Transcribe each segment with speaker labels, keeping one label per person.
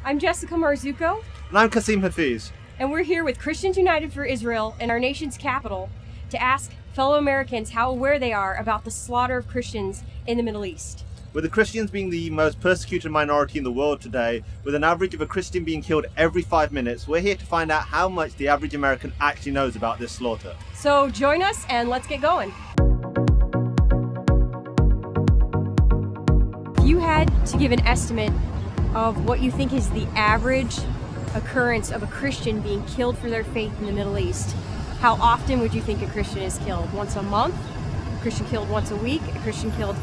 Speaker 1: I'm Jessica Marzuko.
Speaker 2: And I'm Kasim Hafiz.
Speaker 1: And we're here with Christians United for Israel in our nation's capital to ask fellow Americans how aware they are about the slaughter of Christians in the Middle East.
Speaker 2: With the Christians being the most persecuted minority in the world today, with an average of a Christian being killed every 5 minutes, we're here to find out how much the average American actually knows about this slaughter.
Speaker 1: So join us and let's get going. If you had to give an estimate of what you think is the average occurrence of a Christian being killed for their faith in the Middle East, how often would you think a Christian is killed? Once a month? A Christian killed once a week? A Christian killed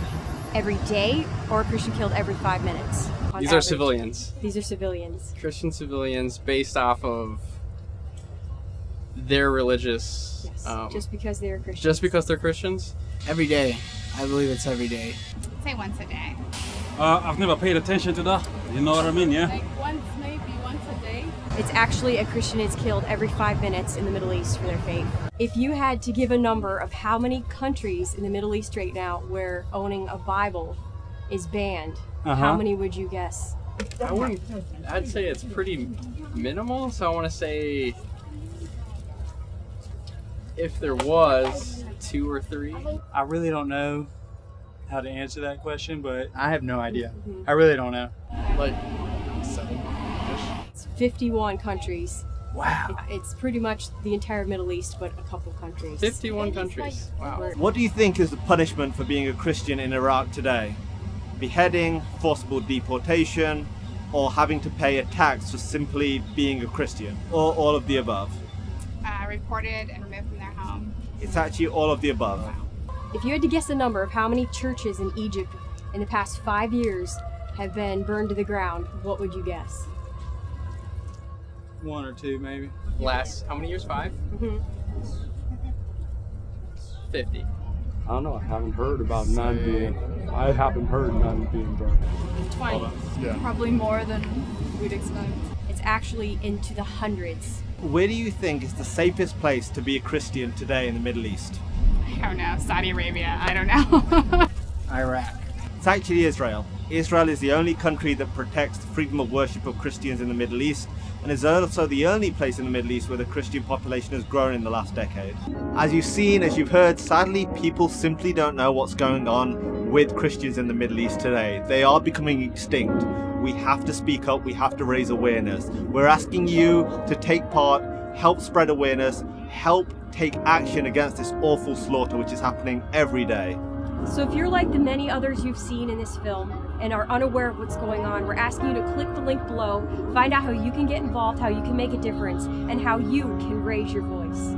Speaker 1: every day? Or a Christian killed every 5 minutes?
Speaker 3: These are civilians.
Speaker 1: These are civilians.
Speaker 3: Christian civilians based off of their religious...
Speaker 1: Yes, just because they're Christians.
Speaker 3: Just because they're Christians?
Speaker 4: Every day. I believe it's every day.
Speaker 5: Say once a day.
Speaker 6: I've never paid attention to that. You know what I mean, yeah?
Speaker 5: Like maybe once a day.
Speaker 1: It's actually a Christian is killed every 5 minutes in the Middle East for their faith. If you had to give a number of how many countries in the Middle East right now where owning a Bible is banned, how many would you guess?
Speaker 3: I'd say it's pretty minimal, so I want to say if there was 2 or 3.
Speaker 7: I really don't know how to answer that question, but
Speaker 4: I have no idea.
Speaker 7: I really don't know.
Speaker 3: Like
Speaker 4: 7-ish.
Speaker 1: It's 51 countries.
Speaker 7: Wow.
Speaker 1: It's pretty much the entire Middle East, but a couple countries.
Speaker 3: 51 countries. Wow.
Speaker 2: What do you think is the punishment for being a Christian in Iraq today? Beheading, forcible deportation, or having to pay a tax for simply being a Christian? Or all of the above?
Speaker 5: Reported and removed from their home.
Speaker 2: It's actually all of the above.
Speaker 5: Wow.
Speaker 1: If you had to guess a number of how many churches in Egypt in the past 5 years have been burned to the ground, what would you guess?
Speaker 7: 1 or 2 maybe.
Speaker 3: Last, how many years? 5? 50.
Speaker 8: I don't know. I haven't heard about none being. I haven't heard none being burned.
Speaker 5: 20.
Speaker 8: Yeah.
Speaker 5: Probably more than we'd expect.
Speaker 1: It's actually into the hundreds.
Speaker 2: Where do you think is the safest place to be a Christian today in the Middle East?
Speaker 5: I don't know. Saudi Arabia. I don't know.
Speaker 4: Iraq.
Speaker 2: It's actually Israel. Israel is the only country that protects the freedom of worship of Christians in the Middle East, and is also the only place in the Middle East where the Christian population has grown in the last decade. As you've seen, as you've heard, sadly people simply don't know what's going on with Christians in the Middle East today. They are becoming extinct. We have to speak up, we have to raise awareness. We're asking you to take part, help spread awareness, help take action against this awful slaughter which is happening every day.
Speaker 1: So if you're like the many others you've seen in this film and are unaware of what's going on, we're asking you to click the link below, find out how you can get involved, how you can make a difference, and how you can raise your voice.